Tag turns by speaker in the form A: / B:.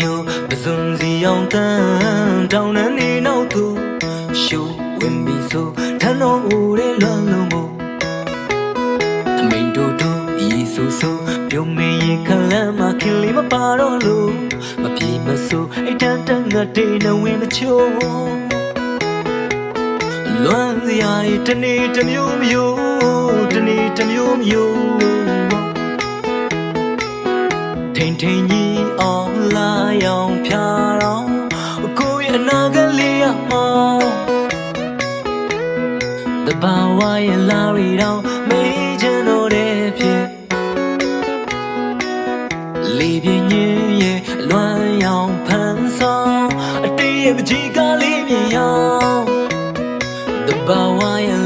A: ညပစွန်စီအောင်တန်းတောင်းနှံနေနောက်သူရှူဝင်ပြီးဆိုထန်းတော်ဦးရဲ့လွန်လုံးမို့အမိန်တို့ဤဆိုပြုံးမင်းရင်ခလမ်းမှာခင်လေးမပါတော့လို့မပြေမဆိုအိတ်တန်းတန်းငါတေးနဝင်မချိုးလွမ်းစရာတနေ့တစ်မျိုးမျိုးတနေ့တစ်မျိုးမျိုးထိန်ကြီးအောင်လာရောင်ဖြာတော့ကိုယ့်ရဲ့အနာဂတ်လေးရမောင်းတဘာဝရဲ့လာရီတော့မေးချင်တော့တဲ့ဖြစ်လေးပြင်းရဲ့လွမ်းရောင်ဖန်ဆောင်အတေးရဲ့ပကြီးကလေးမြင်ရောင်တဘာဝရဲ့